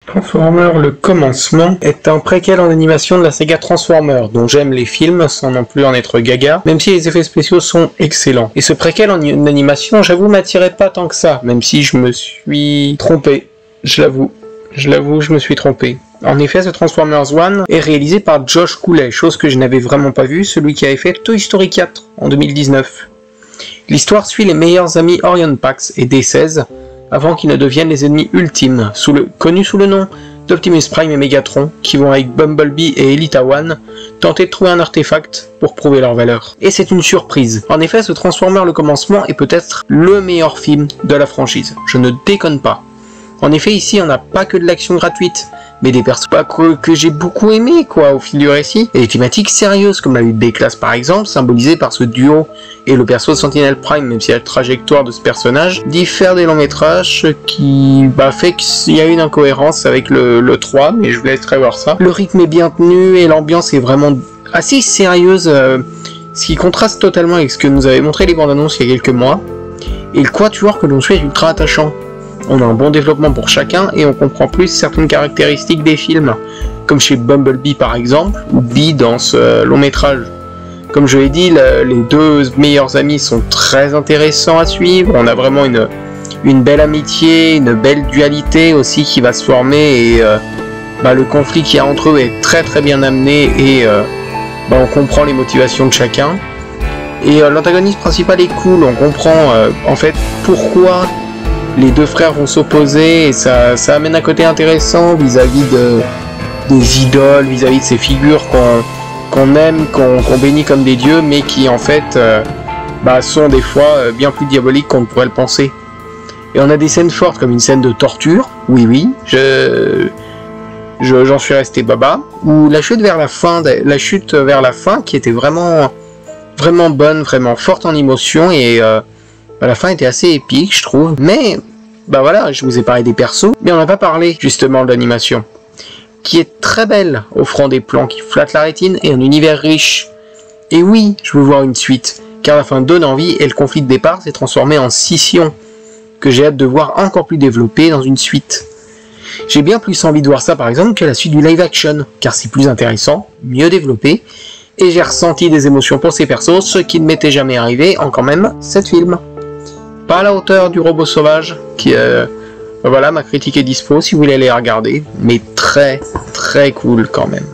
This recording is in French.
Transformers le commencement est un préquel en animation de la saga Transformers, dont j'aime les films sans non plus en être gaga, même si les effets spéciaux sont excellents. Et ce préquel en animation, j'avoue, m'attirait pas tant que ça, même si je me suis trompé. Je l'avoue, je me suis trompé. En effet, ce Transformers 1 est réalisé par Josh Cooley, chose que je n'avais vraiment pas vue, celui qui avait fait Toy Story 4 en 2019. L'histoire suit les meilleurs amis Orion Pax et D16, avant qu'ils ne deviennent les ennemis ultimes, connus sous le nom d'Optimus Prime et Megatron, qui vont avec Bumblebee et Elita One tenter de trouver un artefact pour prouver leur valeur. Et c'est une surprise. En effet, ce Transformers le commencement est peut-être le meilleur film de la franchise. Je ne déconne pas. En effet, ici, on n'a pas que de l'action gratuite, mais des persos que j'ai beaucoup aimé, quoi, au fil du récit, et des thématiques sérieuses, comme la lutte des classes par exemple, symbolisée par ce duo et le perso de Sentinel Prime, même si la trajectoire de ce personnage diffère des longs métrages, qui fait qu'il y a une incohérence avec le 3, mais je vous laisserai voir ça. Le rythme est bien tenu, et l'ambiance est vraiment assez sérieuse, ce qui contraste totalement avec ce que nous avaient montré les bandes annonces il y a quelques mois, et le quatuor que l'on suit est ultra attachant. On a un bon développement pour chacun et on comprend plus certaines caractéristiques des films, comme chez Bumblebee par exemple, ou Bee dans ce long métrage. Comme je l'ai dit, les deux meilleurs amis sont très intéressants à suivre, on a vraiment une belle amitié, une belle dualité aussi qui va se former, et le conflit qu'il y a entre eux est très très bien amené, et on comprend les motivations de chacun. Et l'antagoniste principal est cool, on comprend en fait pourquoi les deux frères vont s'opposer, et ça amène un côté intéressant vis-à-vis des idoles, vis-à-vis de ces figures qu'on aime, qu'on bénit comme des dieux, mais qui en fait sont des fois bien plus diaboliques qu'on ne pourrait le penser. Et on a des scènes fortes, comme une scène de torture, oui, j'en suis resté baba, ou la chute vers la fin qui était vraiment bonne, vraiment forte en émotion, et la fin était assez épique, je trouve. Mais, je vous ai parlé des persos, mais on n'a pas parlé, justement, de l'animation, qui est très belle, offrant des plans qui flattent la rétine et un univers riche. Et oui, je veux voir une suite, car la fin donne envie et le conflit de départ s'est transformé en scission, que j'ai hâte de voir encore plus développé dans une suite. J'ai bien plus envie de voir ça, par exemple, que la suite du live action, car c'est plus intéressant, mieux développé, et j'ai ressenti des émotions pour ces persos, ce qui ne m'était jamais arrivé en quand même 7 films. Pas à la hauteur du robot sauvage, qui ma critique est dispo si vous voulez aller regarder, mais très très cool quand même.